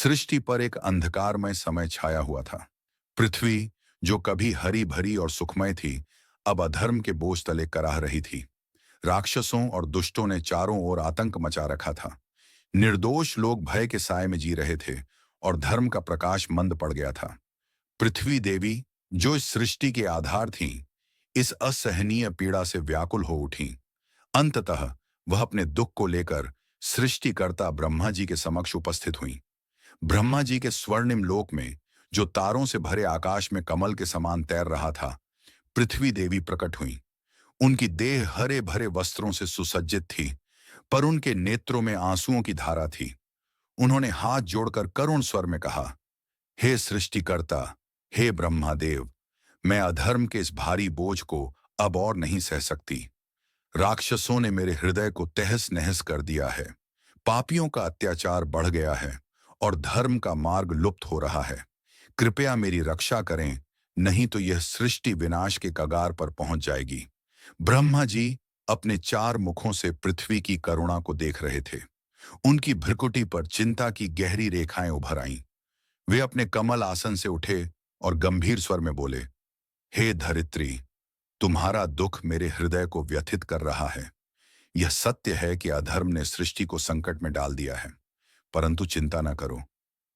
सृष्टि पर एक अंधकारमय समय छाया हुआ था। पृथ्वी, जो कभी हरी भरी और सुखमय थी, अब अधर्म के बोझ तले कराह रही थी। राक्षसों और दुष्टों ने चारों ओर आतंक मचा रखा था। निर्दोष लोग भय के साए में जी रहे थे और धर्म का प्रकाश मंद पड़ गया था। पृथ्वी देवी, जो इस सृष्टि के आधार थीं, इस असहनीय पीड़ा से व्याकुल हो उठीं। अंततः वह अपने दुख को लेकर सृष्टिकर्ता ब्रह्मा जी के समक्ष उपस्थित हुईं। ब्रह्मा जी के स्वर्णिम लोक में, जो तारों से भरे आकाश में कमल के समान तैर रहा था, पृथ्वी देवी प्रकट हुईं। उनकी देह हरे भरे वस्त्रों से सुसज्जित थी, पर उनके नेत्रों में आंसुओं की धारा थी। उन्होंने हाथ जोड़कर करुण स्वर में कहा, हे सृष्टिकर्ता, हे ब्रह्मादेव, मैं अधर्म के इस भारी बोझ को अब और नहीं सह सकती। राक्षसों ने मेरे हृदय को तहस नहस कर दिया है। पापियों का अत्याचार बढ़ गया है और धर्म का मार्ग लुप्त हो रहा है। कृपया मेरी रक्षा करें, नहीं तो यह सृष्टि विनाश के कगार पर पहुंच जाएगी। ब्रह्मा जी अपने चार मुखों से पृथ्वी की करुणा को देख रहे थे। उनकी भ्रुकुटी पर चिंता की गहरी रेखाएं उभर आईं। वे अपने कमल आसन से उठे और गंभीर स्वर में बोले, हे धरित्री, तुम्हारा दुख मेरे हृदय को व्यथित कर रहा है। यह सत्य है कि अधर्म ने सृष्टि को संकट में डाल दिया है, परंतु चिंता न करो।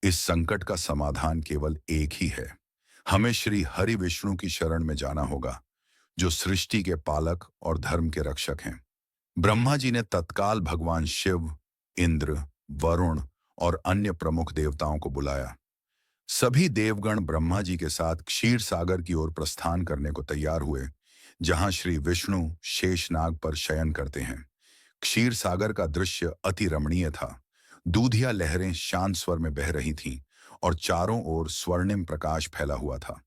इस संकट का समाधान केवल एक ही है। हमें श्री हरि विष्णु की शरण में जाना होगा, जो सृष्टि के पालक और धर्म के रक्षक हैं। ब्रह्मा जी ने तत्काल भगवान शिव, इंद्र, वरुण और अन्य प्रमुख देवताओं को बुलाया। सभी देवगण ब्रह्मा जी के साथ क्षीर सागर की ओर प्रस्थान करने को तैयार हुए, जहां श्री विष्णु शेषनाग पर शयन करते हैं। क्षीर सागर का दृश्य अति रमणीय था। दूधिया लहरें शांत स्वर में बह रही थीं और चारों ओर स्वर्णिम प्रकाश फैला हुआ था।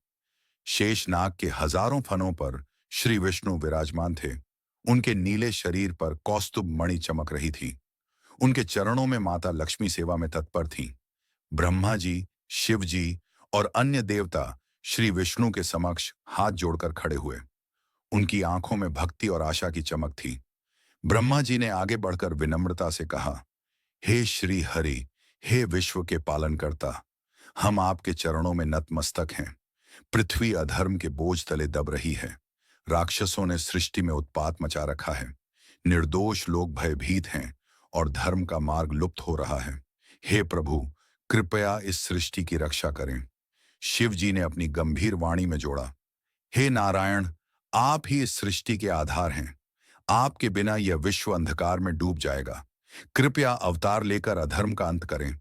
शेषनाग के हजारों फनों पर श्री विष्णु विराजमान थे। उनके नीले शरीर पर कौस्तुभ मणि चमक रही थी। उनके चरणों में माता लक्ष्मी सेवा में तत्पर थीं। ब्रह्मा जी, शिव जी और अन्य देवता श्री विष्णु के समक्ष हाथ जोड़कर खड़े हुए। उनकी आंखों में भक्ति और आशा की चमक थी। ब्रह्मा जी ने आगे बढ़कर विनम्रता से कहा, हे श्री हरि, हे विश्व के पालनकर्ता, हम आपके चरणों में नतमस्तक हैं। पृथ्वी अधर्म के बोझ तले दब रही है। राक्षसों ने सृष्टि में उत्पात मचा रखा है। निर्दोष लोग भयभीत हैं और धर्म का मार्ग लुप्त हो रहा है। हे प्रभु, कृपया इस सृष्टि की रक्षा करें। शिव जी ने अपनी गंभीर वाणी में जोड़ा, हे नारायण, आप ही इस सृष्टि के आधार हैं। आपके बिना यह विश्व अंधकार में डूब जाएगा। कृपया अवतार लेकर अधर्म का अंत करें।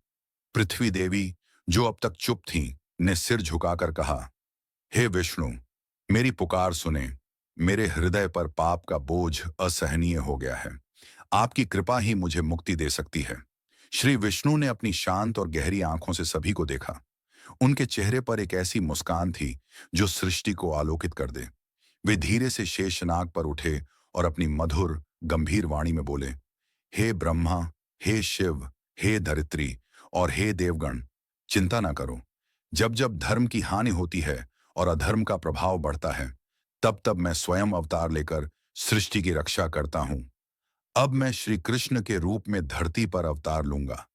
पृथ्वी देवी, जो अब तक चुप थीं, ने सिर झुकाकर कहा, हे विष्णु, मेरी पुकार सुने। मेरे हृदय पर पाप का बोझ असहनीय हो गया है। आपकी कृपा ही मुझे मुक्ति दे सकती है। श्री विष्णु ने अपनी शांत और गहरी आंखों से सभी को देखा। उनके चेहरे पर एक ऐसी मुस्कान थी जो सृष्टि को आलोकित कर दे। वे धीरे से शेषनाग पर उठे और अपनी मधुर, गंभीर वाणी में बोले, हे ब्रह्मा, हे शिव, हे धरित्री और हे देवगण, चिंता ना करो। जब जब धर्म की हानि होती है और अधर्म का प्रभाव बढ़ता है, तब तब मैं स्वयं अवतार लेकर सृष्टि की रक्षा करता हूं। अब मैं श्री कृष्ण के रूप में धरती पर अवतार लूंगा।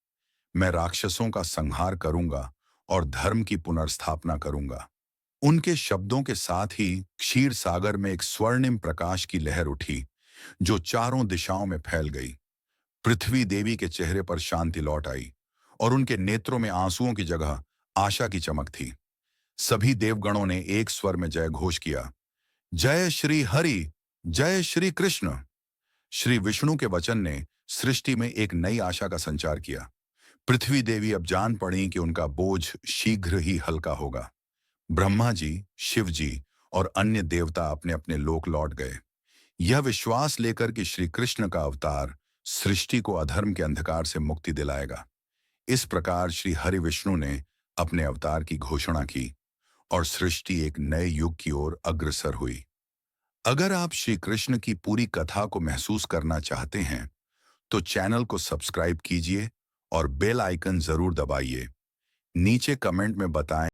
मैं राक्षसों का संहार करूंगा और धर्म की पुनर्स्थापना करूंगा। उनके शब्दों के साथ ही क्षीर सागर में एक स्वर्णिम प्रकाश की लहर उठी, जो चारों दिशाओं में फैल गई। पृथ्वी देवी के चेहरे पर शांति लौट आई और उनके नेत्रों में आंसुओं की जगह आशा की चमक थी। सभी देवगणों ने एक स्वर में जय घोष किया, जय श्री हरि, जय श्री कृष्ण। श्री विष्णु के वचन ने सृष्टि में एक नई आशा का संचार किया। पृथ्वी देवी अब जान पड़ी कि उनका बोझ शीघ्र ही हल्का होगा। ब्रह्मा जी, शिव जी और अन्य देवता अपने अपने लोक लौट गए, यह विश्वास लेकर कि श्री कृष्ण का अवतार सृष्टि को अधर्म के अंधकार से मुक्ति दिलाएगा। इस प्रकार श्री हरि विष्णु ने अपने अवतार की घोषणा की और सृष्टि एक नए युग की ओर अग्रसर हुई। अगर आप श्री कृष्ण की पूरी कथा को महसूस करना चाहते हैं, तो चैनल को सब्सक्राइब कीजिए और बेल आइकन जरूर दबाइए। नीचे कमेंट में बताएं